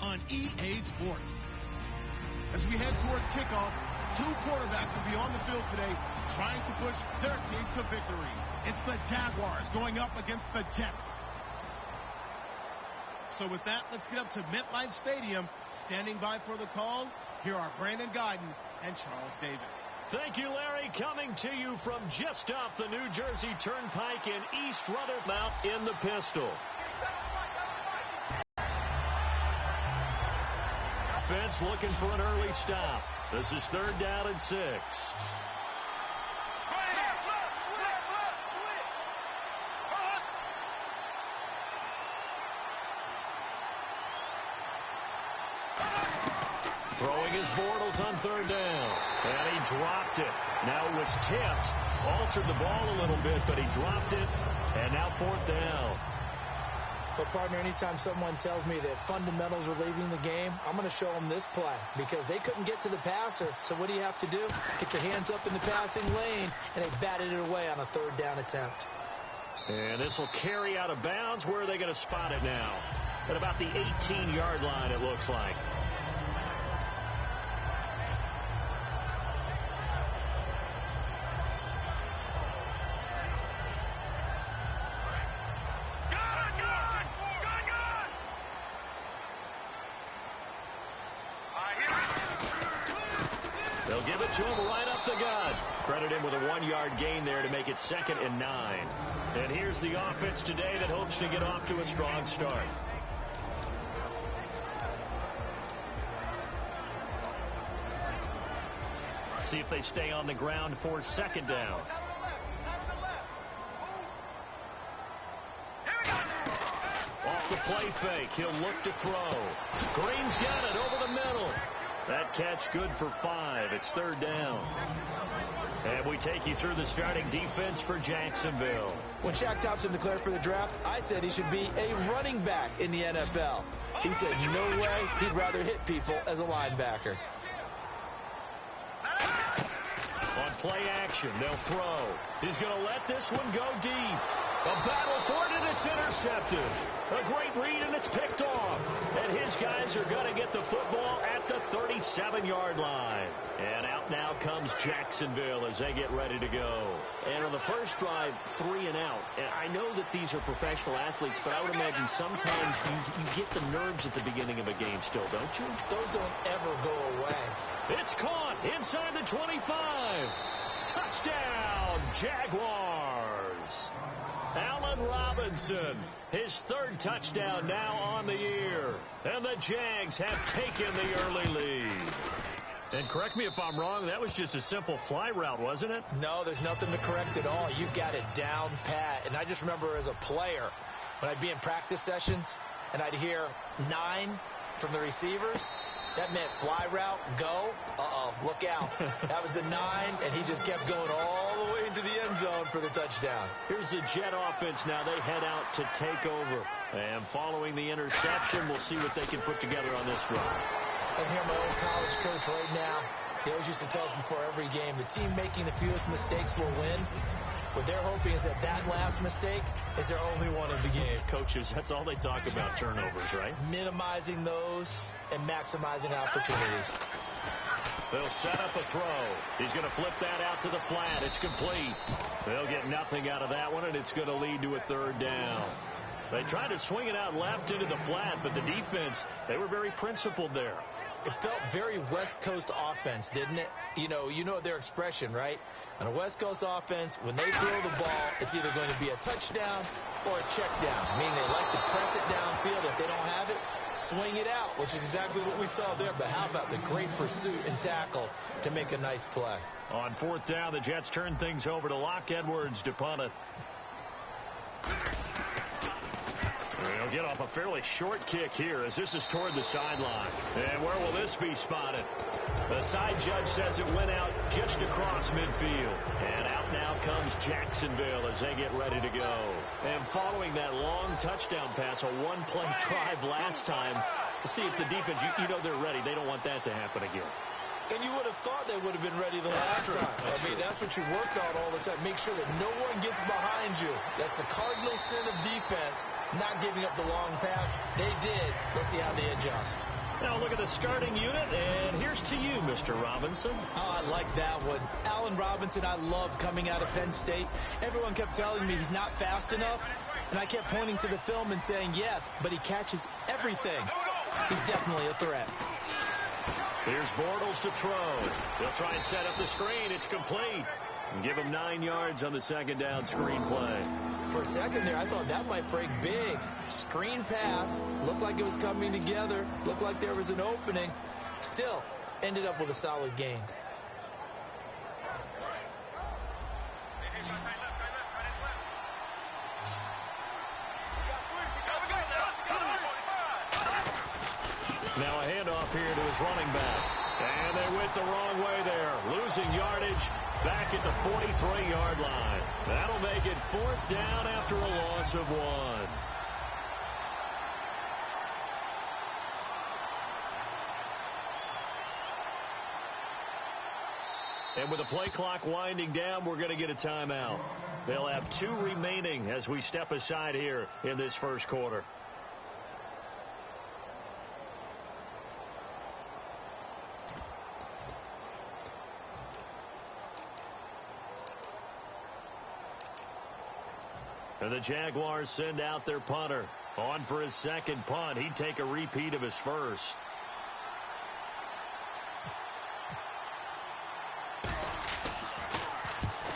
on EA Sports. As we head towards kickoff, two quarterbacks will be on the field today trying to push their team to victory. It's the Jaguars going up against the Jets. So with that, let's get up to MetLife Stadium. Standing by for the call, here are Brandon Guyton and Charles Davis. Thank you, Larry. Coming to you from just off the New Jersey Turnpike in East Rutherford in the pistol. Offense looking for an early stop. This is 3rd down and 6. Throwing his Bortles on 3rd down. And he dropped it. Now it was tipped. Altered the ball a little bit, but he dropped it. And now 4th down. But, partner, anytime someone tells me that fundamentals are leaving the game, I'm going to show them this play because they couldn't get to the passer. So what do you have to do? Get your hands up in the passing lane, and they batted it away on a 3rd down attempt. And this will carry out of bounds. Where are they going to spot it now? At about the 18-yard line, it looks like. They'll give it to him right up the gut. Credit him with a 1-yard gain there to make it 2nd and 9. And here's the offense today that hopes to get off to a strong start. See if they stay on the ground for 2nd down. Off the play fake, he'll look to throw. Green's got it over the middle. That catch good for 5. It's 3rd down. And we take you through the starting defense for Jacksonville. When Shaq Thompson declared for the draft, I said he should be a running back in the NFL. He said no way, he'd rather hit people as a linebacker. On play action, they'll throw. He's going to let this one go deep. A battle for it, and it's intercepted. A great read, and it's picked off. And his guys are going to get the football at the 37-yard line. And out now comes Jacksonville as they get ready to go. And on the first drive, 3 and out. And I know that these are professional athletes, but I would imagine sometimes you get the nerves at the beginning of a game still, don't you? Those don't ever go away. It's caught inside the 25. Touchdown, Jaguars. Allen Robinson, his 3rd touchdown now on the year. And the Jags have taken the early lead. And correct me if I'm wrong, that was just a simple fly route, wasn't it? No, there's nothing to correct at all. You got it down pat. And I just remember as a player, when I'd be in practice sessions, and I'd hear 9 from the receivers, that meant fly route, go, look out. That was the 9, and he just kept going all the way into the end zone for the touchdown. Here's the Jet offense now. They head out to take over. And following the interception, we'll see what they can put together on this drive. And here my old college coach right now, he always used to tell us before every game, the team making the fewest mistakes will win. What they're hoping is that last mistake is their only one of the game. Coaches, that's all they talk about, turnovers, right? Minimizing those and maximizing opportunities. They'll set up a throw. He's going to flip that out to the flat. It's complete. They'll get nothing out of that one, and it's going to lead to a 3rd down. They tried to swing it out left into the flat, but the defense, they were very principled there. It felt very West Coast offense, didn't it? You know their expression, right? On a West Coast offense, when they throw the ball, it's either going to be a touchdown or a check down, meaning they like to press it downfield. If they don't have it, swing it out, which is exactly what we saw there. But how about the great pursuit and tackle to make a nice play? On 4th down, the Jets turn things over to Locke Edwards to punt it. They'll get off a fairly short kick here as this is toward the sideline. And where will this be spotted? The side judge says it went out just across midfield. And out now comes Jacksonville as they get ready to go. And following that long touchdown pass, a one-play drive last time, see if the defense, you know they're ready. They don't want that to happen again. And you would have thought they would have been ready the last time. I mean, that's what you work on all the time. Make sure that no one gets behind you. That's the cardinal sin of defense, not giving up the long pass. They did. Let's see how they adjust. Now look at the starting unit, and here's to you, Mr. Robinson. Oh, I like that one. Allen Robinson, I love coming out of Penn State. Everyone kept telling me he's not fast enough, and I kept pointing to the film and saying yes, but he catches everything. He's definitely a threat. Here's Bortles to throw. He'll try and set up the screen. It's complete. And give him 9 yards on the second down screen play. For a second there, I thought that might break big. Screen pass. Looked like it was coming together. Looked like there was an opening. Still, ended up with a solid gain. Now a handoff here to his running back. And they went the wrong way there. Losing yardage back at the 43-yard line. That'll make it 4th down after a loss of 1. And with the play clock winding down, we're going to get a timeout. They'll have 2 remaining as we step aside here in this first quarter. And the Jaguars send out their punter. On for his second punt. He'd take a repeat of his first.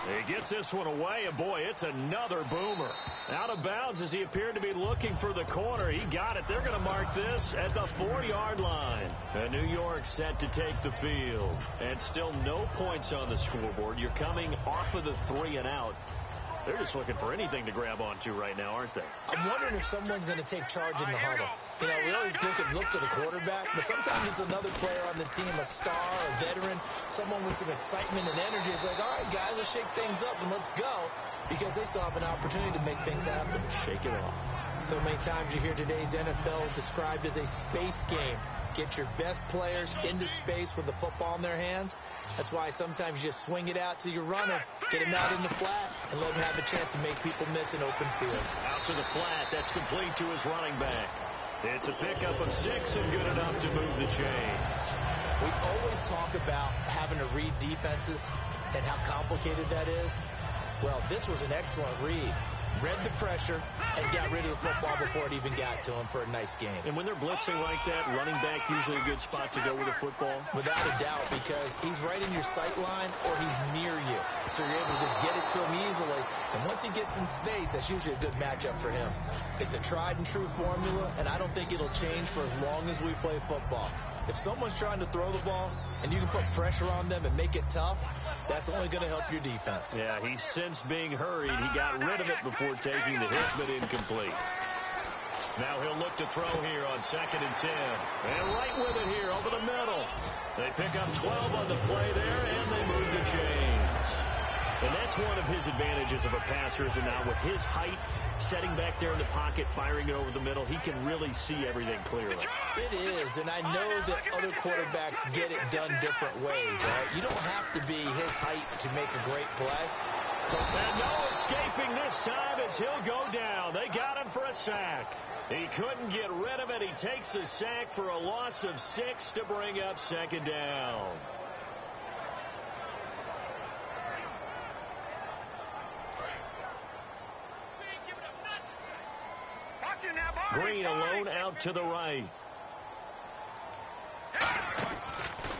He gets this one away, and boy, it's another boomer. Out of bounds as he appeared to be looking for the corner. He got it. They're going to mark this at the 4-yard line. And New York set to take the field. And still no points on the scoreboard. You're coming off of the 3 and out. They're just looking for anything to grab onto right now, aren't they? I'm wondering if someone's going to take charge in the huddle. You know, we always look to the quarterback, but sometimes it's another player on the team, a star, a veteran, someone with some excitement and energy. It's like, all right, guys, let's shake things up and let's go, because they still have an opportunity to make things happen. Shake it off. So many times you hear today's NFL described as a space game. Get your best players into space with the football in their hands. That's why sometimes you just swing it out to your runner, get him out in the flat, and let him have a chance to make people miss an open field. Out to the flat. That's complete to his running back. It's a pickup of 6 and good enough to move the chains. We always talk about having to read defenses and how complicated that is. Well, this was an excellent read. Read the pressure and got rid of the football before it even got to him for a nice game. And when they're blitzing like that, running back usually a good spot to go with the football? Without a doubt, because he's right in your sight line or he's near you. So you're able to just get it to him easily. And once he gets in space, that's usually a good matchup for him. It's a tried and true formula, and I don't think it'll change for as long as we play football. If someone's trying to throw the ball and you can put pressure on them and make it tough, that's only going to help your defense. Yeah, he sensed being hurried. He got rid of it before taking the hit, but incomplete. Now he'll look to throw here on 2nd and 10. And right with it here over the middle. They pick up 12 on the play there, and they move the chains. And that's one of his advantages of a passer, is now with his height, setting back there in the pocket, firing it over the middle, he can really see everything clearly. It is, and I know that other quarterbacks get it done different ways, right? You don't have to be his height to make a great play. And no escaping this time as he'll go down. They got him for a sack. He couldn't get rid of it. He takes a sack for a loss of 6 to bring up 2nd down. Green alone out to the right.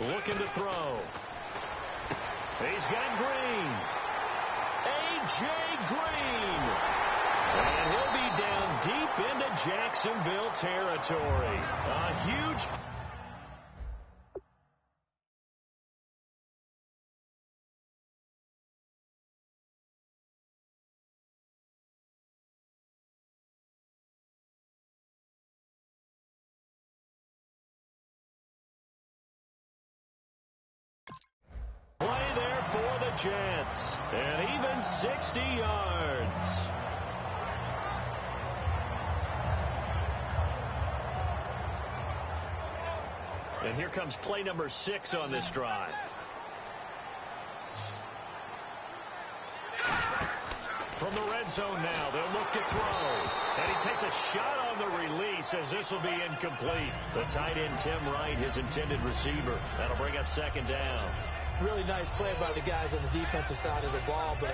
Looking to throw. He's got Green. A.J. Green. And he'll be down deep into Jacksonville territory. A huge... play there for the Jets. And even 60 yards. And here comes play number 6 on this drive. From the red zone now, they'll look to throw. And he takes a shot on the release as this will be incomplete. The tight end, Tim Wright, his intended receiver. That'll bring up second down. Really nice play by the guys on the defensive side of the ball, but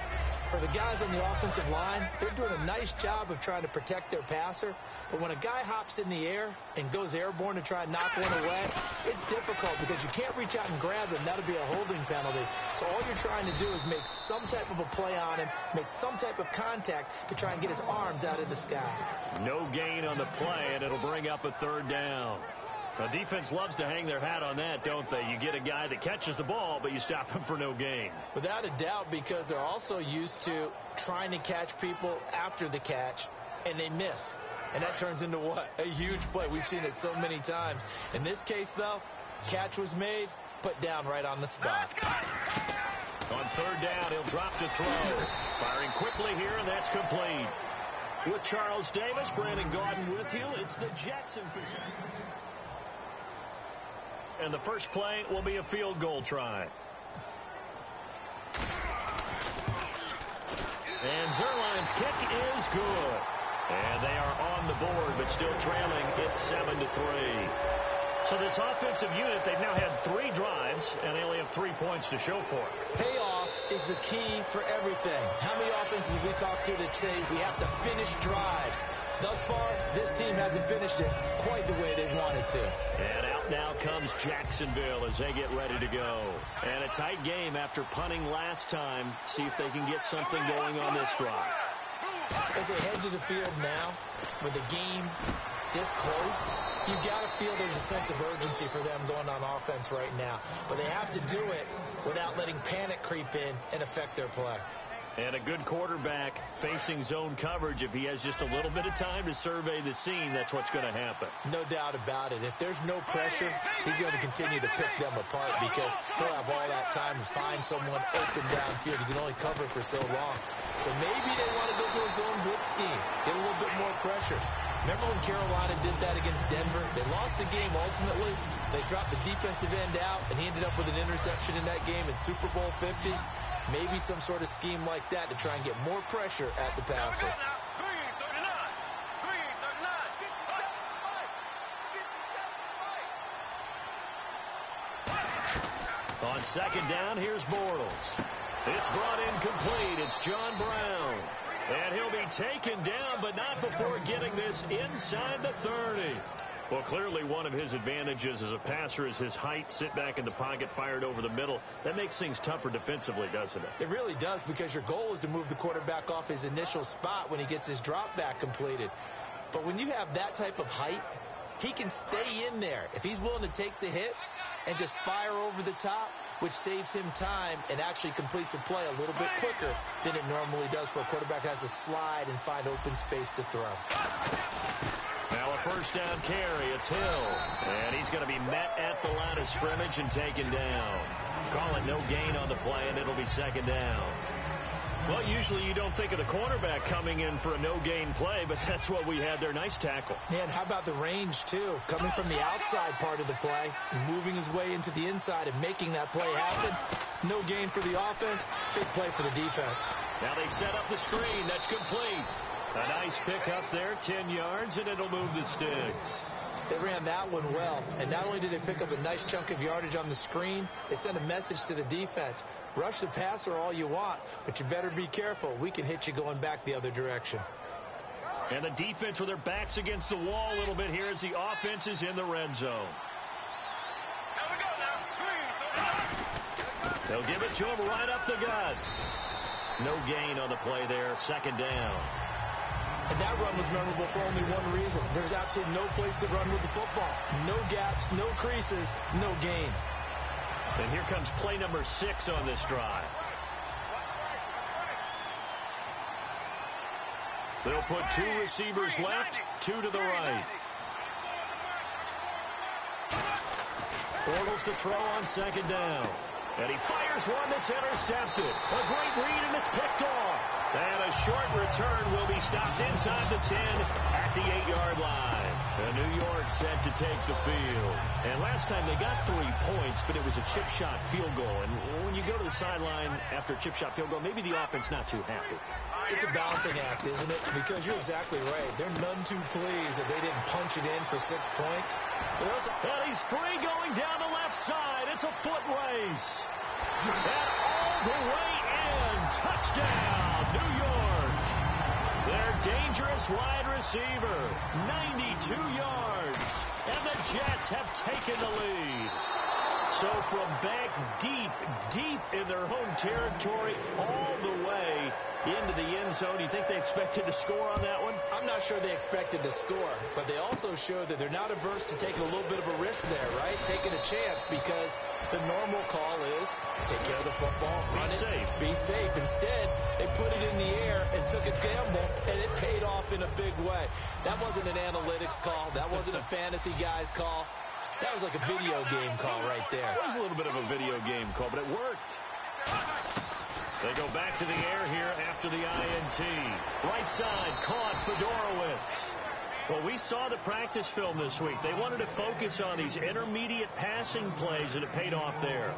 for the guys on the offensive line, they're doing a nice job of trying to protect their passer. But when a guy hops in the air and goes airborne to try and knock one away, it's difficult because you can't reach out and grab him. That'll be a holding penalty. So all you're trying to do is make some type of a play on him, make some type of contact to try and get his arms out of the sky. No gain on the play, and it'll bring up a third down. The defense loves to hang their hat on that, don't they? You get a guy that catches the ball, but you stop him for no gain. Without a doubt, because they're also used to trying to catch people after the catch, and they miss. And that turns into what? A huge play. We've seen it so many times. In this case, though, catch was made, put down right on the spot. On third down, he'll drop to throw. Firing quickly here, and that's complete. With Charles Davis, Brandon Gaudin with you. It's the Jets in position. And the first play will be a field goal try. And Zerline's kick is good. And they are on the board, but still trailing. It's 7-3. So this offensive unit, they've now had 3 drives, and they only have 3 points to show for it. Payoff is the key for everything. How many offenses have we talked to that say we have to finish drives? Thus far, this team hasn't finished it quite the way they wanted to. And out now comes Jacksonville as they get ready to go. And a tight game after punting last time. See if they can get something going on this drive. As they head to the field now, with the game this close, you've got to feel there's a sense of urgency for them going on offense right now. But they have to do it without letting panic creep in and affect their play. And a good quarterback facing zone coverage, if he has just a little bit of time to survey the scene, that's what's going to happen. No doubt about it. If there's no pressure, he's going to continue to pick them apart because he'll have all that time to find someone open downfield. You can only cover for so long. So maybe they want to go to a zone blitz scheme, get a little bit more pressure. Remember when Carolina did that against Denver? They lost the game ultimately. They dropped the defensive end out, and he ended up with an interception in that game in Super Bowl 50. Maybe some sort of scheme like that to try and get more pressure at the passer. On second down, here's Bortles. It's brought in complete. It's John Brown. And he'll be taken down, but not before getting this inside the 30. Well, clearly one of his advantages as a passer is his height. Sit back in the pocket, fired over the middle. That makes things tougher defensively, doesn't it? It really does, because your goal is to move the quarterback off his initial spot when he gets his drop back completed. But when you have that type of height, he can stay in there. If he's willing to take the hits and just fire over the top, which saves him time and actually completes a play a little bit quicker than it normally does for a quarterback who has to slide and find open space to throw. Now a first down carry. It's Hill. And he's going to be met at the line of scrimmage and taken down. Call it no gain on the play, and it'll be second down. Well, usually you don't think of the cornerback coming in for a no-gain play, but that's what we had there. Nice tackle. And how about the range, too? Coming from the outside part of the play, moving his way into the inside and making that play happen. No gain for the offense, big play for the defense. Now they set up the screen. That's complete. A nice pickup there, 10 yards, and it'll move the sticks. They ran that one well, and not only did they pick up a nice chunk of yardage on the screen, they sent a message to the defense. Rush the passer all you want, but you better be careful. We can hit you going back the other direction. And the defense with their backs against the wall a little bit here as the offense is in the red zone. They'll give it to him right up the gut. No gain on the play there, second down. And that run was memorable for only one reason. There's absolutely no place to run with the football. No gaps, no creases, no gain. And here comes play number 6 on this drive. They'll put 2 receivers left, 2 to the right. Bortles to throw on second down. And he fires one that's intercepted. A great read, and it's picked off. And a short return will be stopped inside the 10 at the 8-yard line. And New York set to take the field. And last time they got 3 points, but it was a chip shot field goal. And when you go to the sideline after a chip shot field goal, maybe the offense not too happy. It's a balancing act, isn't it? Because you're exactly right. They're none too pleased that they didn't punch it in for 6 points. And he's free going down the left side. It's a foot race. And all the way in. Touchdown, New York. Their dangerous wide receiver, 92 yards. And the Jets have taken the lead. So from back deep in their home territory, all the way into the end zone. Do you think they expected to score on that one? I'm not sure they expected to score, but they also showed that they're not averse to taking a little bit of a risk there, right? Taking a chance, because the normal call is take care of the football, run it, be safe. Instead, they put it in the air and took a gamble, and it paid off in a big way. That wasn't an analytics call. That wasn't a fantasy guy's call. That was like a video game call right there. It was a little bit of a video game call, but it worked. They go back to the air here after the INT. Right side, caught Fedorowicz. Well, we saw the practice film this week. They wanted to focus on these intermediate passing plays, and it paid off there.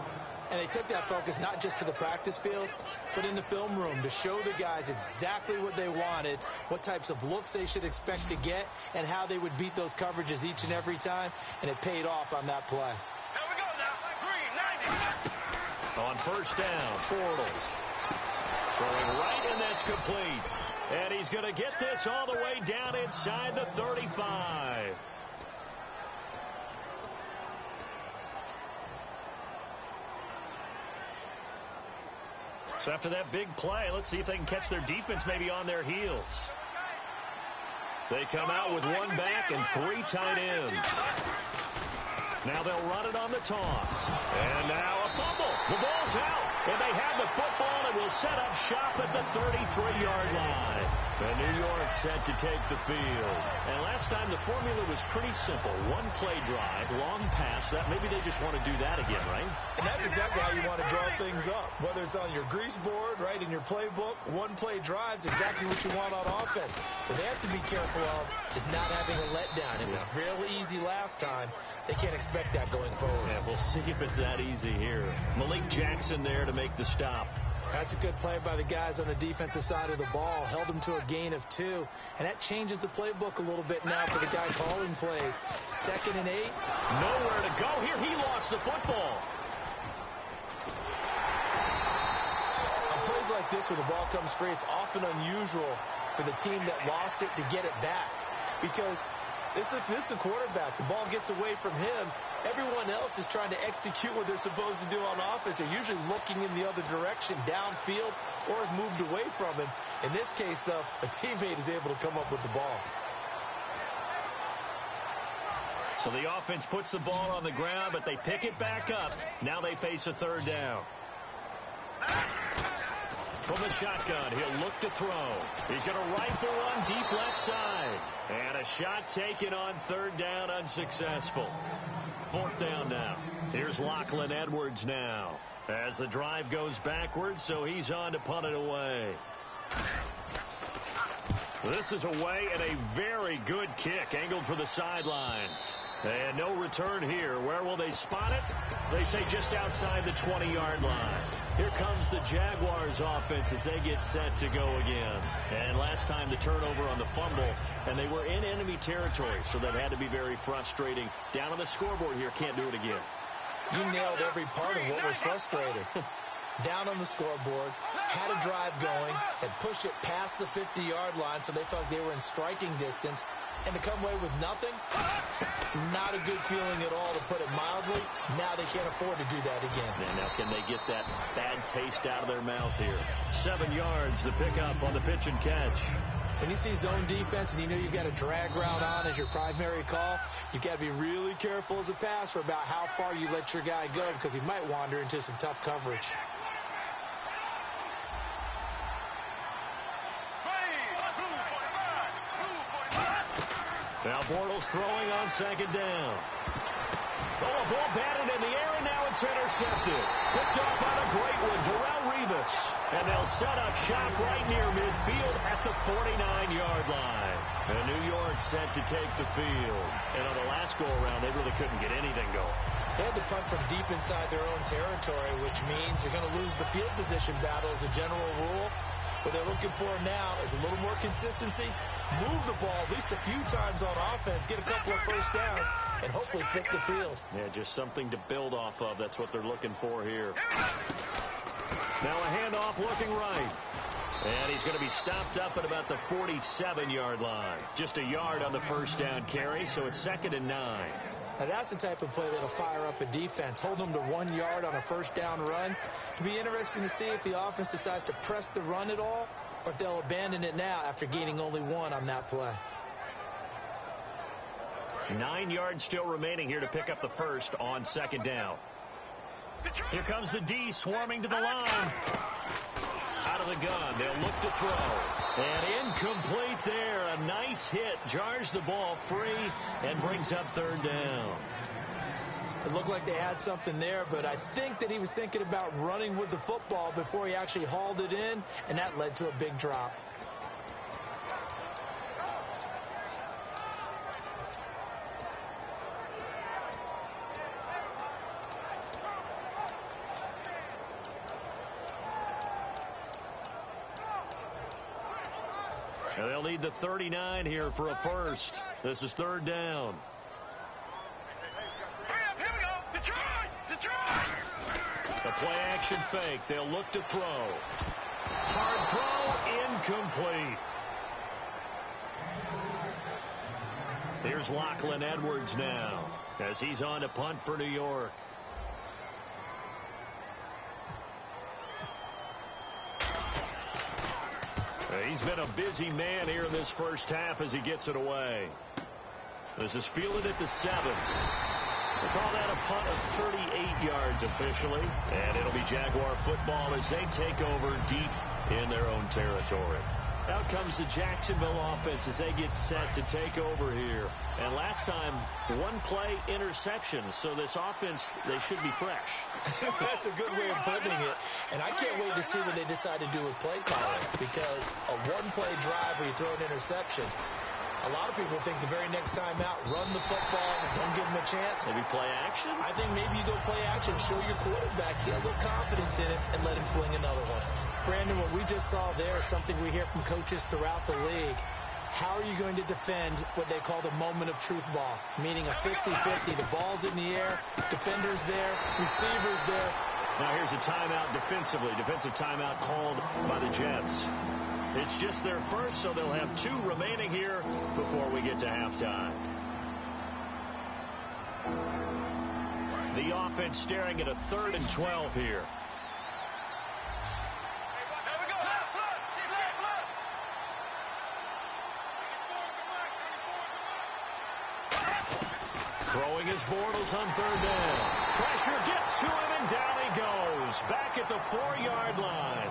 And they took that focus not just to the practice field, but in the film room to show the guys exactly what they wanted, what types of looks they should expect to get, and how they would beat those coverages each and every time. And it paid off on that play. Here we go now. Green, 90. On first down, Bortles. Throwing right, and that's complete. And he's going to get this all the way down inside the 35. So after that big play, let's see if they can catch their defense maybe on their heels. They come out with 1 back and 3 tight ends. Now they'll run it on the toss. And now a fumble. The ball's out. And they have the football and will set up shop at the 33-yard line. And New York set to take the field. And last time the formula was pretty simple. 1 play drive, long pass. That maybe they just want to do that again, right? And that's exactly how you want to draw things up. Whether it's on your grease board, right, in your playbook, 1 play drive's exactly what you want on offense. What they have to be careful of is not having a letdown. It was real easy last time. They can't expect that going forward. Yeah, we'll see if it's that easy here. Malik Jackson there to make the stop. That's a good play by the guys on the defensive side of the ball. Held them to a gain of 2. And that changes the playbook a little bit now for the guy calling plays. 2nd and 8. Nowhere to go here. He lost the football. On plays like this where the ball comes free, it's often unusual for the team that lost it to get it back. Because this is the quarterback. The ball gets away from him. Everyone else is trying to execute what they're supposed to do on offense. They're usually looking in the other direction, downfield, or have moved away from him. In this case, though, a teammate is able to come up with the ball. So the offense puts the ball on the ground, but they pick it back up. Now they face a 3rd down. From the shotgun, he'll look to throw. He's going to rifle one deep left side. And a shot taken on 3rd down, unsuccessful. 4th down now. Here's Lachlan Edwards now. As the drive goes backwards, so he's on to punt it away. This is away and a very good kick, angled for the sidelines. And no return here. Where will they spot it? They say just outside the 20-yard line. Here comes the Jaguars offense as they get set to go again. And last time the turnover on the fumble, and they were in enemy territory, so that had to be very frustrating. Down on the scoreboard here, can't do it again. You nailed every part of what was frustrating. Down on the scoreboard, had a drive going, had pushed it past the 50-yard line, so they felt like they were in striking distance. And to come away with nothing, not a good feeling at all, to put it mildly. Now they can't afford to do that again. And now can they get that bad taste out of their mouth here? 7 yards, the pickup on the pitch and catch. When you see zone defense and you know you've got a drag route on as your primary call, you've got to be really careful as a passer about how far you let your guy go, because he might wander into some tough coverage. Now Bortles throwing on 2nd down. Oh, a ball batted in the air, and now it's intercepted. Picked off on a great one, Darrelle Revis. And they'll set up shop right near midfield at the 49-yard line. And New York set to take the field. And on the last go-around, they really couldn't get anything going. They had to punt from deep inside their own territory, which means you're going to lose the field position battle as a general rule. What they're looking for now is a little more consistency, move the ball at least a few times on offense, get a couple of first downs, and hopefully flip the field. Yeah, just something to build off of. That's what they're looking for here. Now a handoff looking right. And he's going to be stopped up at about the 47-yard line. Just a yard on the first down carry, so it's 2nd and 9. Now that's the type of play that'll fire up a defense. Hold them to 1 yard on a first down run. It'll be interesting to see if the offense decides to press the run at all, or if they'll abandon it now after gaining only 1 on that play. 9 yards still remaining here to pick up the first on 2nd down. Here comes the D swarming to the line. Out of the gun. They'll look to throw. And incomplete there. A nice hit. Jars the ball free and brings up 3rd down. It looked like they had something there, but I think that he was thinking about running with the football before he actually hauled it in, and that led to a big drop. And they'll need the 39 here for a first. This is 3rd down. The play action fake. They'll look to throw. Hard throw, incomplete. Here's Lachlan Edwards now as he's on to punt for New York. He's been a busy man here in this first half as he gets it away. This is fielded at the 7. We'll call that a punt of 38 yards officially. And it'll be Jaguar football as they take over deep in their own territory. Out comes the Jacksonville offense as they get set to take over here. And last time, 1-play interception. So this offense, they should be fresh. That's a good way of putting it. And I can't wait to see what they decide to do with play calling. Because a 1-play drive where you throw an interception, a lot of people think the very next time out, run the football, don't give them a chance. Maybe play action? I think maybe you go play action, show your quarterback, get a little confidence in it, and let him fling another one. Brandon, what we just saw there is something we hear from coaches throughout the league. How are you going to defend what they call the moment of truth ball, meaning a 50-50? The ball's in the air, defender's there, receiver's there. Now here's a timeout defensively. Defensive timeout called by the Jets. It's just their first, so they'll have 2 remaining here before we get to halftime. The offense staring at a 3rd and 12 here. Throwing his Bortles on 3rd down. Pressure gets to him, and down he goes. Back at the 4-yard line.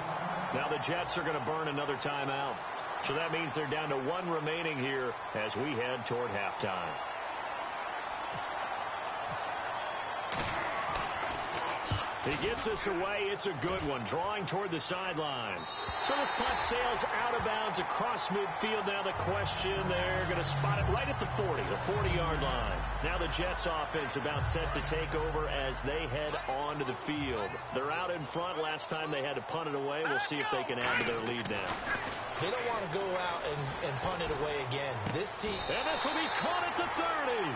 Now the Jets are going to burn another timeout. So that means they're down to 1 remaining here as we head toward halftime. He gets us away. It's a good one. Drawing toward the sidelines. So this punt sails out of bounds across midfield. Now the question, they're going to spot it right at the 40, the 40-yard line. Now the Jets offense about set to take over as they head onto the field. They're out in front. Last time they had to punt it away. We'll see if they can add to their lead now. They don't want to go out and punt it away again. This team. And this will be caught at the 30.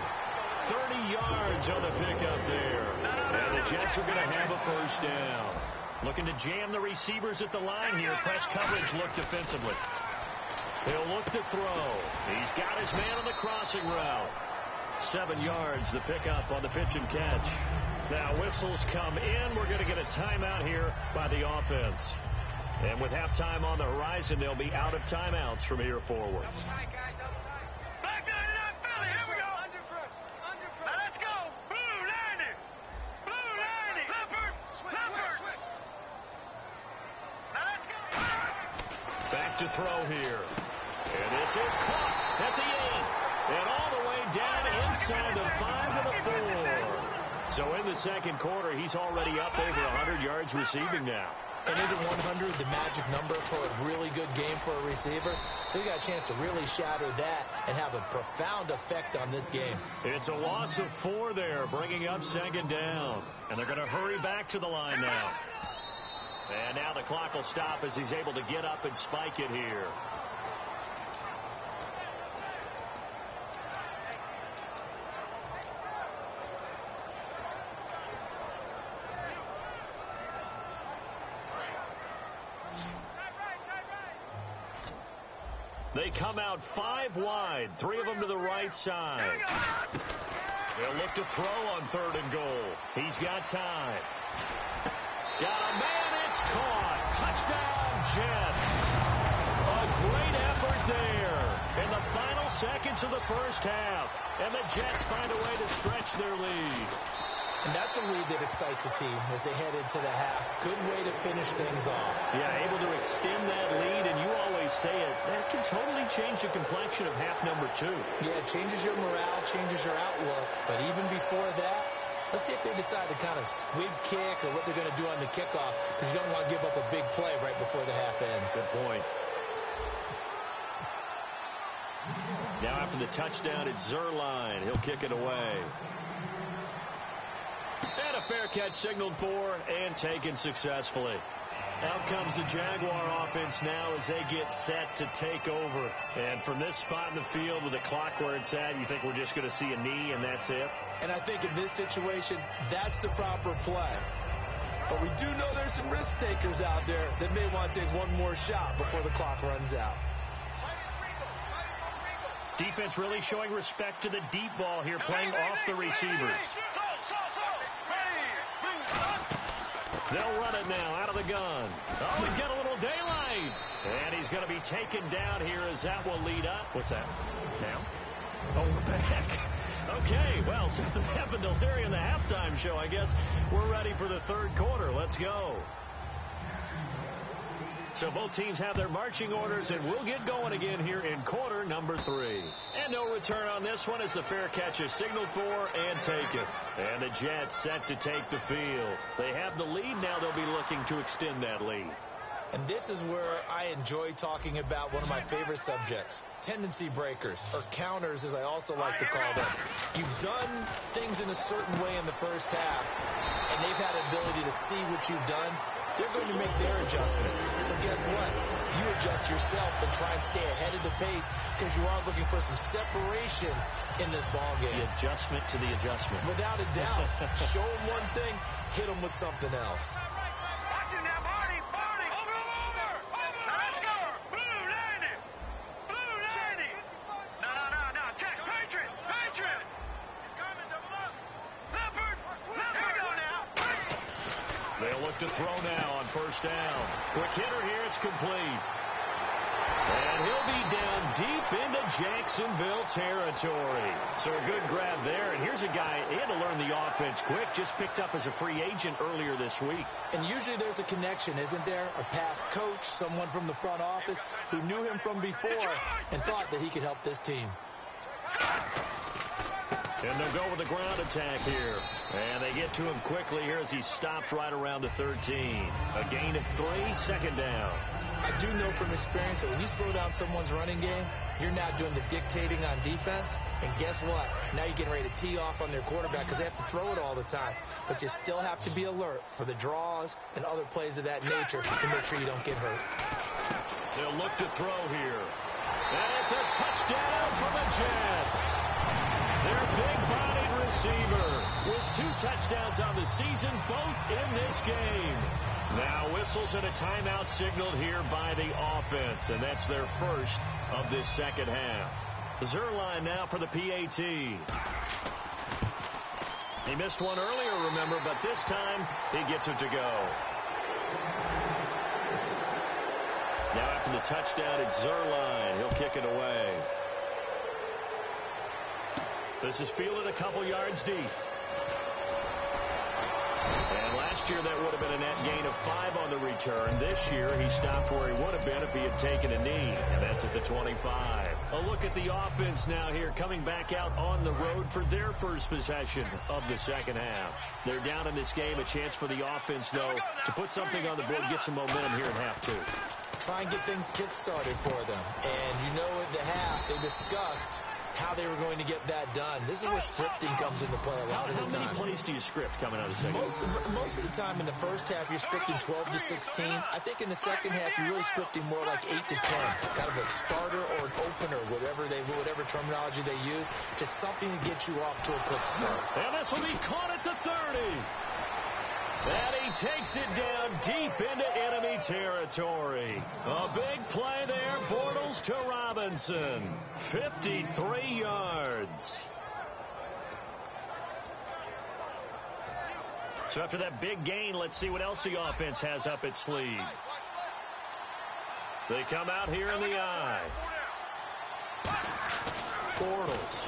30 yards on the pickup there. And the Jets are going to have a first down. Looking to jam the receivers at the line here. Press coverage look defensively. He'll look to throw. He's got his man on the crossing route. 7 yards the pickup on the pitch and catch. Now whistles come in. We're going to get a timeout here by the offense. And with halftime on the horizon, they'll be out of timeouts from here forward. Back to throw here. And this is caught at the 8. And all the way down inside the 5 to the 4. So in the second quarter, he's already up over 100 yards receiving now. And isn't 100 the magic number for a really good game for a receiver? So he got a chance to really shatter that and have a profound effect on this game. It's a loss of 4 there, bringing up second down. And they're going to hurry back to the line now. And now the clock will stop as he's able to get up and spike it here. They come out 5 wide, 3 of them to the right side. They'll look to throw on 3rd and goal. He's got time. Got a man, it's caught. Touchdown, Jets. A great effort there in the final seconds of the first half. And the Jets find a way to stretch their lead. And that's a lead that excites a team as they head into the half. Good way to finish things off. Yeah, able to extend that lead, and you always say it, that can totally change the complexion of half number 2. Yeah, it changes your morale, changes your outlook. But even before that, let's see if they decide to kind of squib kick or what they're going to do on the kickoff, because you don't want to give up a big play right before the half ends. Good point. Now after the touchdown, it's Zerline. He'll kick it away. And a fair catch signaled for and taken successfully. Out comes the Jaguar offense now as they get set to take over. And from this spot in the field with the clock where it's at, you think we're just going to see a knee and that's it? And I think in this situation, that's the proper play. But we do know there's some risk takers out there that may want to take one more shot before the clock runs out. Defense really showing respect to the deep ball here, playing off the receivers. They'll run it now out of the gun. Oh, he's got a little daylight. And he's going to be taken down here as that will lead up. What's that? Now? Oh, we're back. Okay, well, something happened to Larry in the halftime show, I guess. We're ready for the third quarter. Let's go. So both teams have their marching orders, and we'll get going again here in quarter number 3. And no return on this one as the fair catch is signaled for and taken. And the Jets set to take the field. They have the lead. Now they'll be looking to extend that lead. And this is where I enjoy talking about one of my favorite subjects, tendency breakers, or counters as I also like to call them. You've done things in a certain way in the first half, and they've had the ability to see what you've done. They're going to make their adjustments. So guess what? You adjust yourself and try and stay ahead of the pace because you are looking for some separation in this ball game. The adjustment to the adjustment. Without a doubt. Show them one thing, hit them with something else. Watching now, Marty. Over. Let's go. Blue 90. No. Check. Patriot. Double up. Leopard. Here we go now. They'll look to throw now on first down. Quick hitter here. It's complete. And he'll be down deep into Jacksonville territory. So a good grab there. And here's a guy, he had to learn the offense quick, just picked up as a free agent earlier this week. And usually there's a connection, isn't there? A past coach, someone from the front office who knew him from before and thought that he could help this team. And they'll go with the ground attack here. And they get to him quickly here as he stopped right around the 13. A gain of 3, second down. I do know from experience that when you slow down someone's running game, you're now doing the dictating on defense. And guess what? Now you're getting ready to tee off on their quarterback because they have to throw it all the time. But you still have to be alert for the draws and other plays of that nature to make sure you don't get hurt. They'll look to throw here. And it's a touchdown for the Jets. Their big-bodied receiver with 2 touchdowns on the season, both in this game. Now whistles and a timeout signaled here by the offense, and that's their first of this second half. Zerline now for the PAT. He missed one earlier, remember, but this time he gets it to go. Now after the touchdown, it's Zerline. He'll kick it away. This is fielded a couple yards deep. And last year that would have been a net gain of 5 on the return. This year he stopped where he would have been if he he had taken a knee, and that's at the 25. A look at the offense now here, coming back out on the road for their first possession of the second half. They're down in this game. A chance for the offense, though, to put something on the board, get some momentum here in half two. Try and get things kick-started for them. And you know at the half, they discussed how they were going to get that done. This is where scripting comes into play a lot of the time. How many plays do you script coming out of the second? Most of the time in the first half, you're scripting 12 to 16. I think in the second half, you're really scripting more like 8 to 10. Kind of a starter or an opener, whatever terminology they use, just something to get you off to a quick start. And this will be caught at the 30. And he takes it down deep into enemy territory. A big play there, Bortles to Robinson. 53 yards. So after that big gain, let's see what else the offense has up its sleeve. They come out here in the eye. Bortles.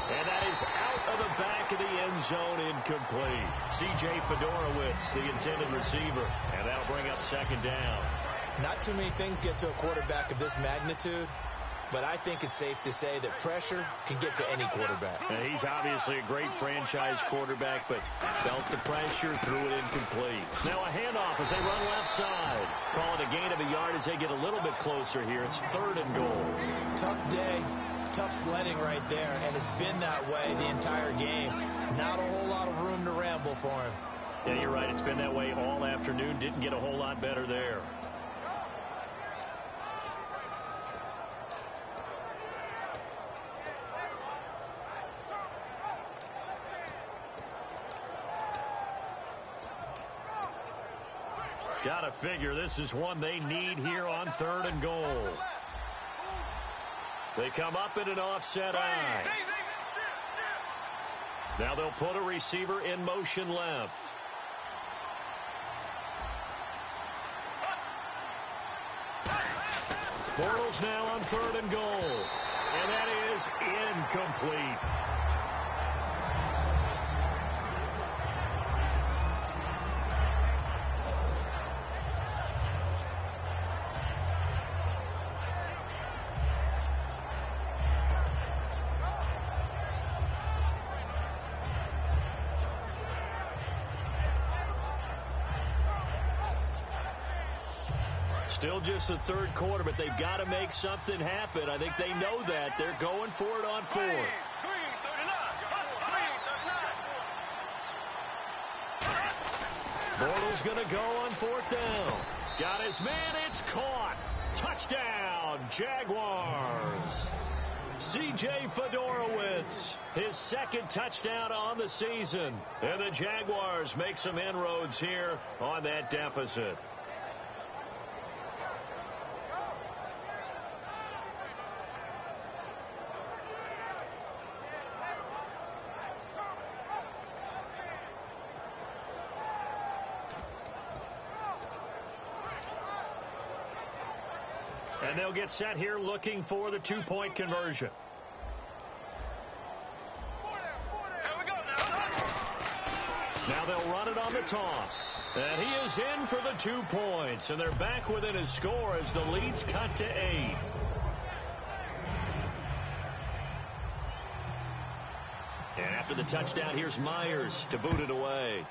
And that is out of the back of the end zone, incomplete. C.J. Fedorowicz, the intended receiver, and that'll bring up second down. Not too many things get to a quarterback of this magnitude, but I think it's safe to say that pressure can get to any quarterback. And he's obviously a great franchise quarterback, but felt the pressure, threw it incomplete. Now a handoff as they run left side. Call it a gain of a yard as they get a little bit closer here. It's 3rd and goal. Tough day. Tough sledding right there, and it's been that way the entire game. Not a whole lot of room to ramble for him. Yeah, you're right. It's been that way all afternoon. Didn't get a whole lot better there. Gotta figure this is one they need here on 3rd and goal. They come up in an offset eye. Now they'll put a receiver in motion left. Bortles now on 3rd and goal. And that is incomplete. Still just the 3rd quarter, but they've got to make something happen. I think they know that. They're going for it on 4th. Bortles going to go on 4th down. Got his man. It's caught. Touchdown, Jaguars. C.J. Fedorowicz, his 2nd touchdown on the season. And the Jaguars make some inroads here on that deficit. And they'll get set here looking for the 2-point conversion. Now they'll run it on the toss. And he is in for the 2 points. And they're back within his score as the lead's cut to 8. And after the touchdown, here's Myers to boot it away.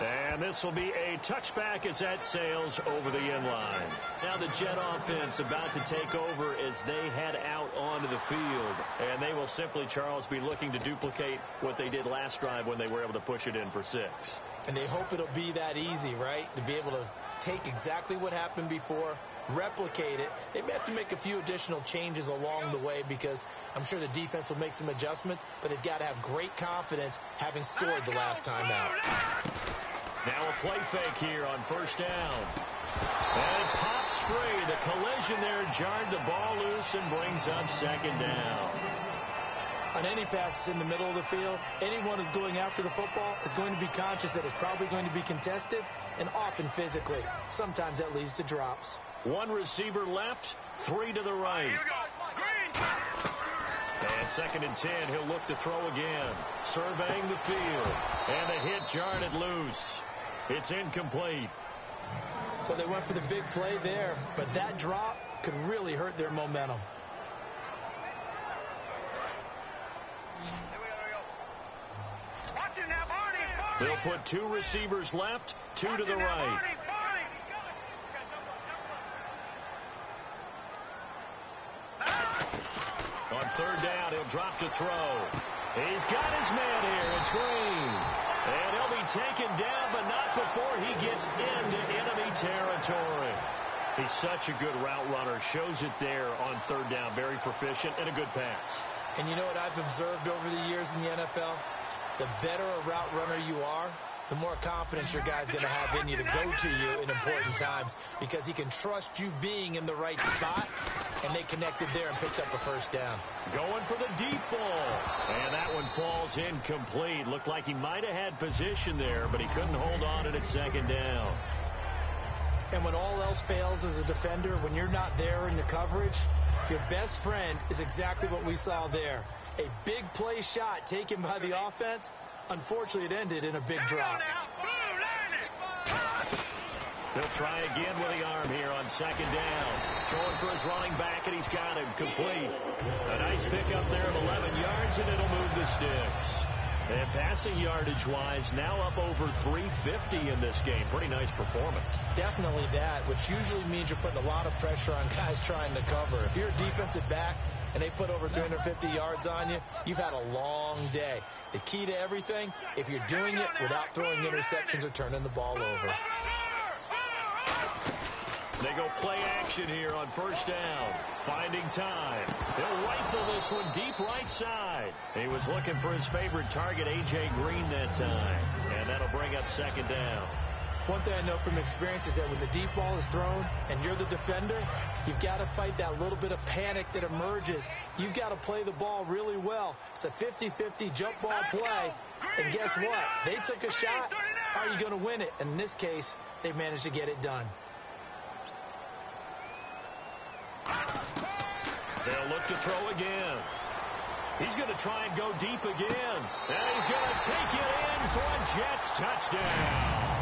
And this will be a touchback as that sails over the end line. Now the Jet offense about to take over as they head out onto the field. And they will simply, Charles, be looking to duplicate what they did last drive when they were able to push it in for 6. And they hope it'll be that easy, right? To be able to take exactly what happened before, replicate it. They may have to make a few additional changes along the way because I'm sure the defense will make some adjustments, but they've got to have great confidence having scored the last time out. Now a play fake here on 1st down. And it pops free. The collision there jarred the ball loose and brings up 2nd down. On any passes in the middle of the field, anyone who's going after the football is going to be conscious that it's probably going to be contested and often physically. Sometimes that leads to drops. 1 receiver left, 3 to the right. And 2nd and 10, he'll look to throw again. Surveying the field. And the hit jarred it loose. It's incomplete. So they went for the big play there, but that drop could really hurt their momentum. They'll put 2 receivers left, 2 to the right. On third down, he'll drop to throw. He's got his man here. It's Green. And he'll be taken down, but not before he gets into enemy territory. He's such a good route runner. Shows it there on third down. Very proficient and a good pass. And you know what I've observed over the years in the NFL? The better a route runner you are, the more confidence your guy's going to have in you to go to you in important times, because he can trust you being in the right spot, and they connected there and picked up a first down. Going for the deep ball, and that one falls incomplete. Looked like he might have had position there, but he couldn't hold on at second down. And when all else fails as a defender, when you're not there in the coverage, your best friend is exactly what we saw there. A big play shot taken by the offense. Unfortunately, it ended in a big drop. They'll try again with the arm here on second down. Throwing for his running back, and he's got him complete. A nice pickup there of 11 yards, and it'll move the sticks. And passing yardage-wise, now up over 350 in this game. Pretty nice performance. Definitely that, which usually means you're putting a lot of pressure on guys trying to cover. If you're a defensive back and they put over 350 yards on you, you've had a long day. The key to everything, if you're doing it without throwing interceptions or turning the ball over. They go play action here on first down. Finding time. He'll rifle this one deep right side. He was looking for his favorite target, A.J. Green, that time. And that'll bring up second down. One thing I know from experience is that when the deep ball is thrown and you're the defender, you've got to fight that little bit of panic that emerges. You've got to play the ball really well. It's a 50-50 jump ball play. And guess what? They took a shot. How are you going to win it? And in this case, they managed to get it done. They'll look to throw again. He's going to try and go deep again. And he's going to take it in for a Jets touchdown.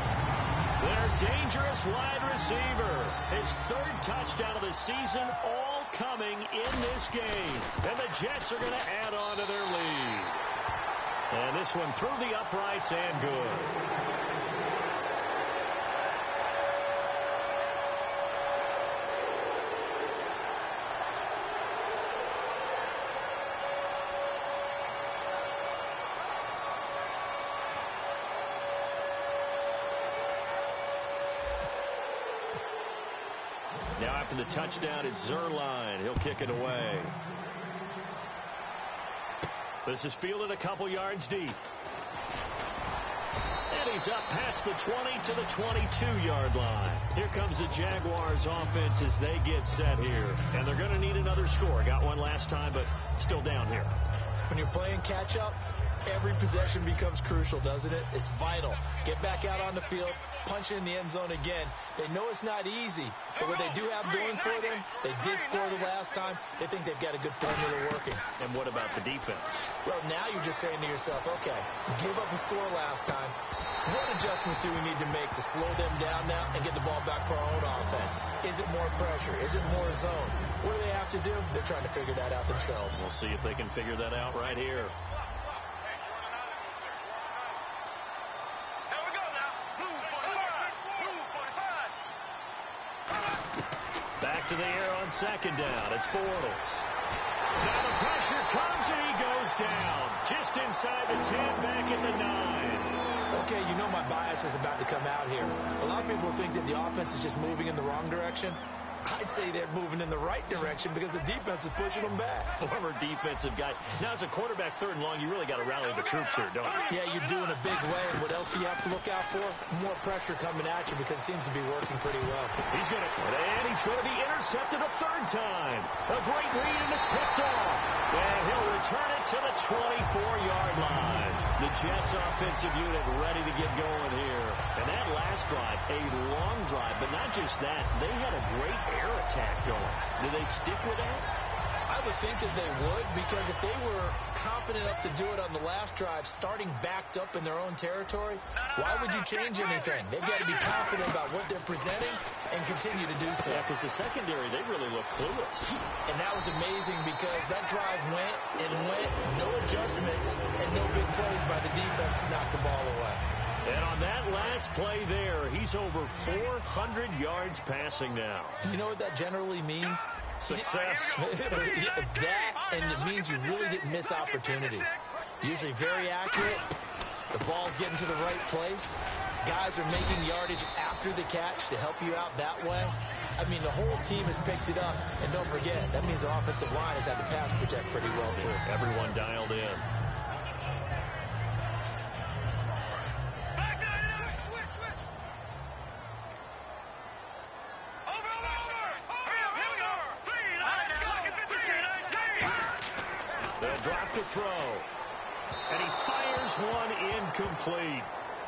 Their dangerous wide receiver. His 3rd touchdown of the season, all coming in this game. And the Jets are going to add on to their lead. And this one through the uprights and good. Now after the touchdown, it's Zerline. He'll kick it away. This is fielded a couple yards deep. And he's up past the 20 to the 22-yard line. Here comes the Jaguars offense as they get set here. And they're going to need another score. Got one last time, but still down here. When you're playing catch-up, every possession becomes crucial, doesn't it? It's vital. Get back out on the field, punch it in the end zone again. They know it's not easy, but what they do have going for them, they did score the last time. They think they've got a good formula working. And what about the defense? Well, now you're just saying to yourself, okay, give up a score last time. What adjustments do we need to make to slow them down now and get the ball back for our own offense? Is it more pressure? Is it more zone? What do they have to do? They're trying to figure that out themselves. We'll see if they can figure that out right here. To the air on second down. It's Bortles. Now the pressure comes and he goes down. Just inside the 10, back in the 9. Okay, you know my bias is about to come out here. A lot of people think that the offense is just moving in the wrong direction. I'd say they're moving in the right direction because the defense is pushing them back. Former defensive guy. Now, as a quarterback, 3rd and long, you really got to rally the troops here, don't you? Yeah, you do in a big way. And what else do you have to look out for? More pressure coming at you because it seems to be working pretty well. He's going to be intercepted a 3rd time. A great read, and it's picked off. And he'll return it to the 24-yard line. The Jets offensive unit ready to get going here. And that last drive, a long drive, but not just that. They had a great air attack going. Do they stick with that? I I would think that they would, because if they were confident enough to do it on the last drive, starting backed up in their own territory, why would you change anything? They've got to be confident about what they're presenting and continue to do so. Yeah, because the secondary, they really look clueless. And that was amazing because that drive went and went, no adjustments, and no big plays by the defense to knock the ball away. And on that last play there, he's over 400 yards passing now. You know what that generally means? Success. That, and it means you really didn't miss opportunities. Usually very accurate. The ball's getting to the right place. Guys are making yardage after the catch to help you out that way. I mean, the whole team has picked it up. And don't forget, that means the offensive line has had to pass protect pretty well, too. Everyone dialed in. They'll drop the throw. And he fires one incomplete.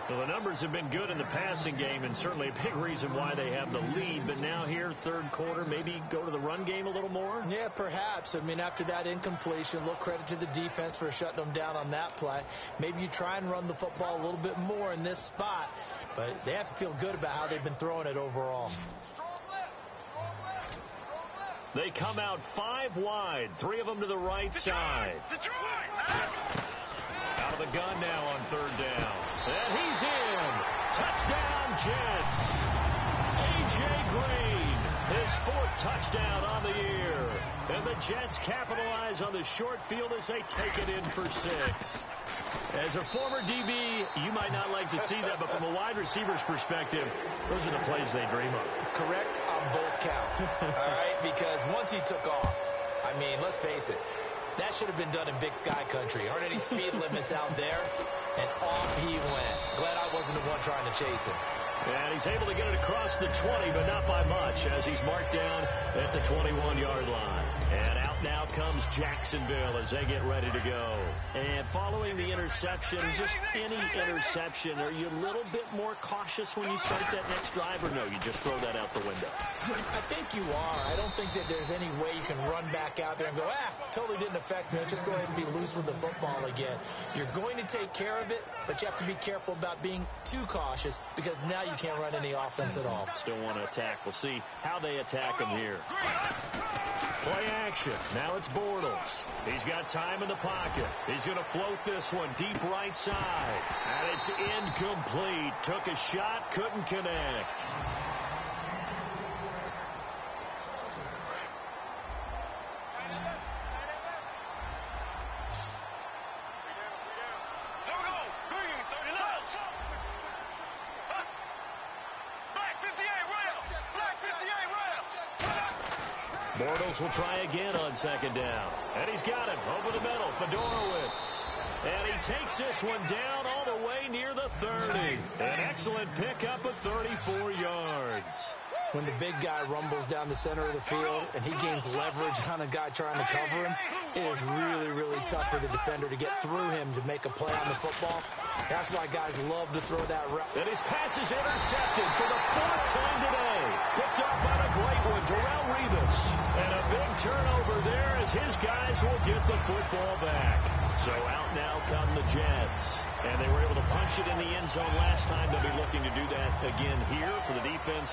Well, the numbers have been good in the passing game, and certainly a big reason why they have the lead. But now here, third quarter, maybe go to the run game a little more? Yeah, perhaps. I mean, after that incompletion, a little credit to the defense for shutting them down on that play. Maybe you try and run the football a little bit more in this spot. But they have to feel good about how they've been throwing it overall. They come out 5 wide, 3 of them to the right side. Out of the gun now on third down. And he's in. Touchdown, Jets. A.J. Green, his 4th touchdown on the year. And the Jets capitalize on the short field as they take it in for 6. As a former DB, you might not like to see that, but from a wide receiver's perspective, those are the plays they dream of. Correct on both counts, all right? Because once he took off, I mean, let's face it, that should have been done in Big Sky country. Aren't any speed limits out there? And off he went. Glad I wasn't the one trying to chase him. And he's able to get it across the 20, but not by much, as he's marked down at the 21-yard line. And out now comes Jacksonville as they get ready to go. And following the interception, just any interception, are you a little bit more cautious when you start that next drive, or no, you just throw that out the window? I think you are. I don't think that there's any way you can run back out there and go, totally didn't affect me. Let's just go ahead and be loose with the football again. You're going to take care of it, but you have to be careful about being too cautious, because now you can't run any offense at all. Still want to attack. We'll see how they attack him here. Play action. Now it's Bortles. He's got time in the pocket. He's going to float this one deep right side. And it's incomplete. Took a shot, couldn't connect. Bortles will try again on second down. And he's got it over the middle. Fedorowicz. And he takes this one down all the way near the 30. An excellent pickup of 34 yards. When the big guy rumbles down the center of the field and he gains leverage on a guy trying to cover him, it is really, really tough for the defender to get through him to make a play on the football. That's why guys love to throw that route. And his pass is intercepted for the 4th time today. Picked up by the great one, Darrelle Revis. And a big turnover there as his guys will get the football back. So out now come the Jets. And they were able to punch it in the end zone last time. They'll be looking to do that again here for the defense.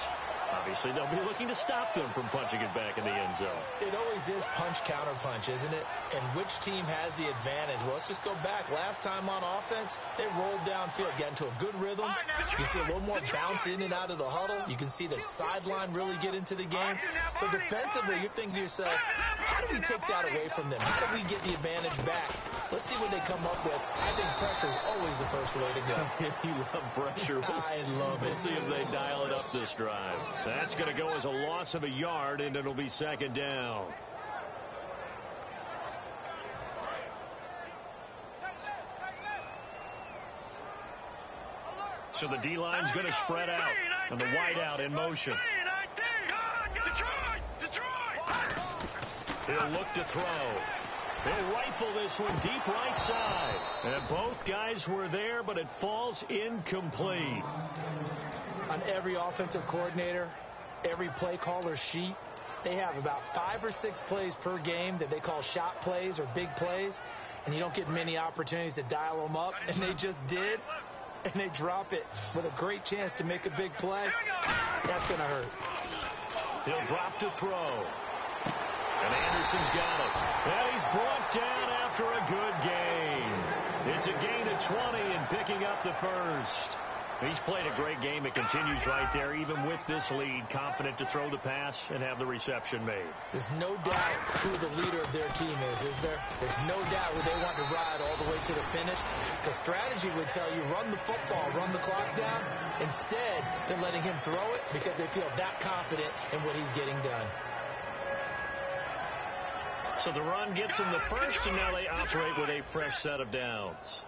Obviously, they'll be looking to stop them from punching it back in the end zone. It always is punch-counter-punch, isn't it? And which team has the advantage? Well, let's just go back. Last time on offense, they rolled downfield, got into a good rhythm. You can see a little more bounce in and out of the huddle. You can see the sideline really get into the game. So defensively, you're thinking to yourself, how do we take that away from them? How do we get the advantage back? Let's see what they come up with. I think pressure is always the first way to go. You love pressure. I love it. We'll see if they dial it up this drive. That's going to go as a loss of a yard, and it'll be second down. So the D-line's going to spread out, and the wideout in motion. He'll look to throw. He'll rifle this one deep right side. And both guys were there, but it falls incomplete. On every offensive coordinator, every play caller's sheet, they have about 5 or 6 plays per game that they call shot plays or big plays, and you don't get many opportunities to dial them up, and they just did, and they drop it with a great chance to make a big play. That's going to hurt. He'll drop to throw. And Anderson's got it. And he's brought down after a good gain. It's a gain of 20 and picking up the first. He's played a great game. It continues right there, even with this lead, confident to throw the pass and have the reception made. There's no doubt who the leader of their team is there? There's no doubt who they want to ride all the way to the finish. Because strategy would tell you, run the football, run the clock down. Instead, they're letting him throw it because they feel that confident in what he's getting done. So the run gets them the first, and now they operate with a fresh set of downs.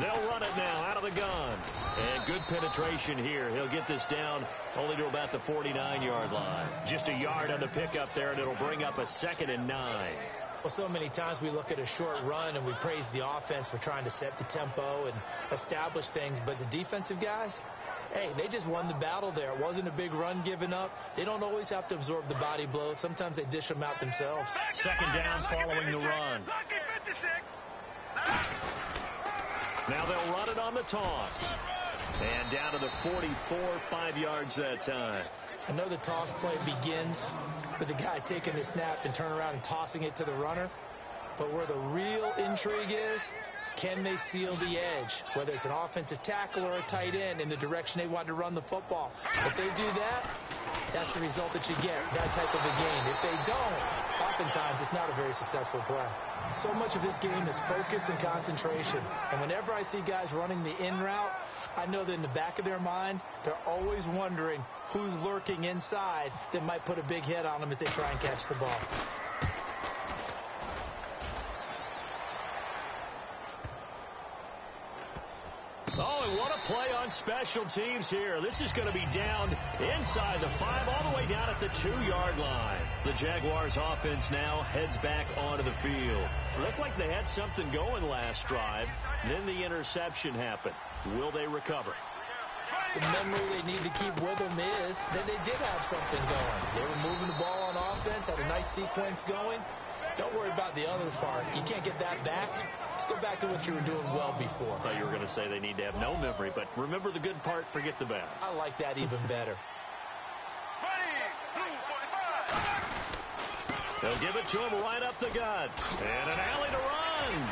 They'll run it now out of the gun. And good penetration here. He'll get this down only to about the 49-yard line. Just a yard on the pickup there, and it'll bring up a 2nd and 9. Well, so many times we look at a short run and we praise the offense for trying to set the tempo and establish things. But the defensive guys, hey, they just won the battle there. It wasn't a big run given up. They don't always have to absorb the body blows. Sometimes they dish them out themselves. 2nd down following the run. Now they'll run it on the toss. And down to the 44, 5 yards that time. I know the toss play begins with the guy taking the snap and turning around and tossing it to the runner. But where the real intrigue is, can they seal the edge? Whether it's an offensive tackle or a tight end in the direction they want to run the football. If they do that, that's the result that you get, that type of a game. If they don't, oftentimes it's not a very successful play. So much of this game is focus and concentration. And whenever I see guys running the in route, I know that in the back of their mind, they're always wondering who's lurking inside that might put a big hit on them as they try and catch the ball. Oh, and what a play on special teams here. This is going to be down inside the 5, all the way down at the 2-yard line. The Jaguars offense now heads back onto the field. Looked like they had something going last drive. Then the interception happened. Will they recover? The memory they need to keep with them is that they did have something going. They were moving the ball on offense, had a nice sequence going. Don't worry about the other part. You can't get that back. Let's go back to what you were doing well before. I thought you were going to say they need to have no memory, but remember the good part, forget the bad. I like that even better. They'll give it to him right up the gut. And an alley to run.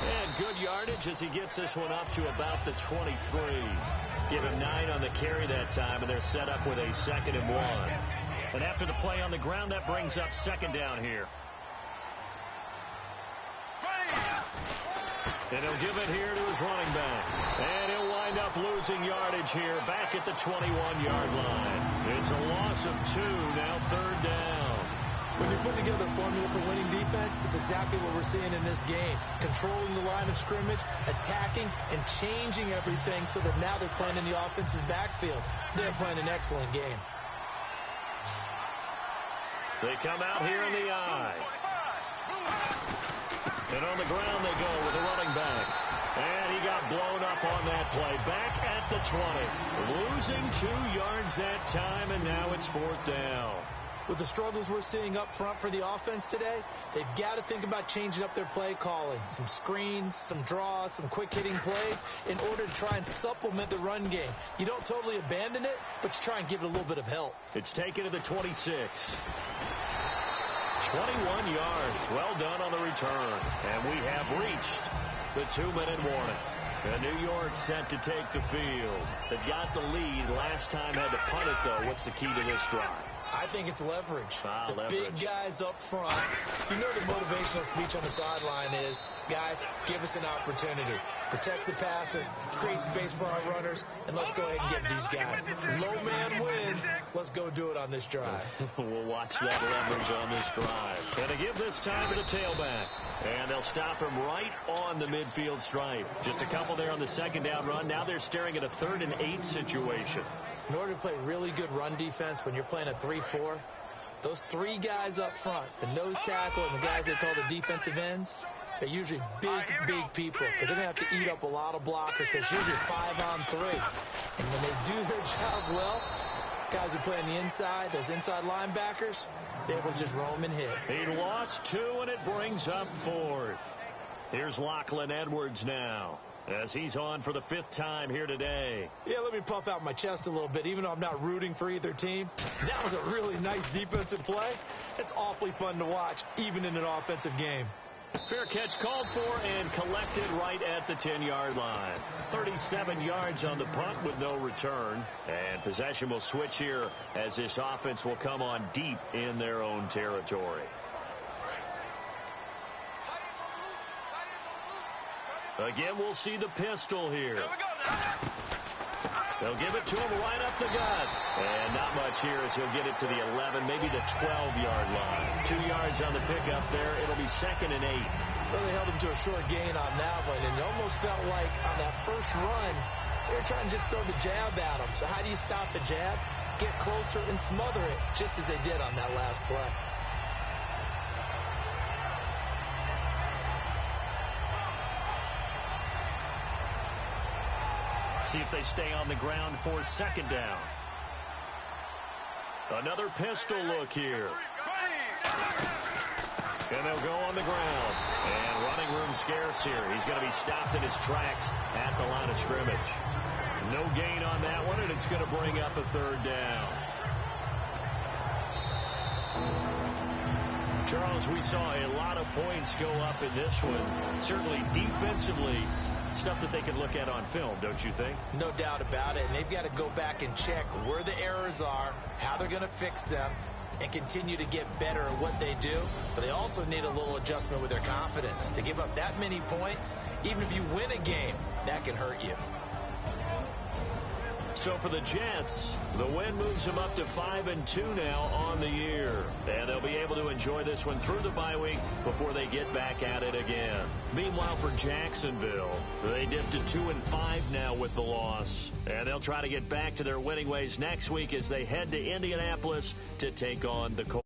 And good yardage as he gets this one up to about the 23. Give him 9 on the carry that time, and they're set up with a 2nd and 1. And after the play on the ground, that brings up 2nd down here. And he'll give it here to his running back. And he'll wind up losing yardage here back at the 21-yard line. It's a loss of 2, now 3rd down. When you're putting together a formula for winning defense, it's exactly what we're seeing in this game. Controlling the line of scrimmage, attacking, and changing everything so that now they're playing in the offense's backfield. They're playing an excellent game. They come out here in the eye. And on the ground they go with the running back. And he got blown up on that play. Back at the 20. Losing 2 yards that time, and now it's 4th down. With the struggles we're seeing up front for the offense today, they've got to think about changing up their play calling. Some screens, some draws, some quick-hitting plays in order to try and supplement the run game. You don't totally abandon it, but you try and give it a little bit of help. It's taken to the 26. 21 yards. Well done on the return. And we have reached the 2-minute warning. And New York set to take the field. They've got the lead. Last time had to punt it, though. What's the key to this drive? I think it's leverage. Leverage. Big guys up front. You know the motivational speech on the sideline is, guys, give us an opportunity. Protect the passer, create space for our runners, and let's go ahead and get these guys. Low man wins. Let's go do it on this drive. We'll watch that leverage on this drive. And to give this time to the tailback. And they'll stop him right on the midfield stripe. Just a couple there on the 2nd down run. Now they're staring at a 3rd and 8 situation. In order to play really good run defense when you're playing a 3-4, those 3 guys up front, the nose tackle and the guys they call the defensive ends, They're usually big people because they're going to have to eat up a lot of blockers. There's usually 5-on-3. And when they do their job well, guys who play on the inside, those inside linebackers, they're able to just roam and hit. He lost 2, and it brings up 4th. Here's Lachlan Edwards now, as he's on for the 5th time here today. Yeah, let me puff out my chest a little bit, even though I'm not rooting for either team. That was a really nice defensive play. It's awfully fun to watch, even in an offensive game. Fair catch called for and collected right at the 10-yard line. 37 yards on the punt with no return. And possession will switch here as this offense will come on deep in their own territory. Again, we'll see the pistol here. They'll give it to him right up the gut. And not much here as he'll get it to the 11, maybe the 12-yard line. 2 yards on the pickup there. It'll be 2nd and 8. Well, they held him to a short gain on that one, and it almost felt like on that first run, they were trying to just throw the jab at him. So how do you stop the jab? Get closer and smother it, just as they did on that last play. See if they stay on the ground for 2nd down. Another pistol look here. And they'll go on the ground. And running room scarce here. He's going to be stopped in his tracks at the line of scrimmage. No gain on that one, and it's going to bring up a 3rd down. Charles, we saw a lot of points go up in this one. Certainly defensively, stuff that they can look at on film, don't you think? No doubt about it. And they've got to go back and check where the errors are, how they're going to fix them, and continue to get better at what they do. But they also need a little adjustment with their confidence. To give up that many points, even if you win a game, that can hurt you. So for the Jets, the win moves them up to 5-2 now on the year. And they'll be able to enjoy this one through the bye week before they get back at it again. Meanwhile, for Jacksonville, they dipped to 2-5 now with the loss. And they'll try to get back to their winning ways next week as they head to Indianapolis to take on the Colts.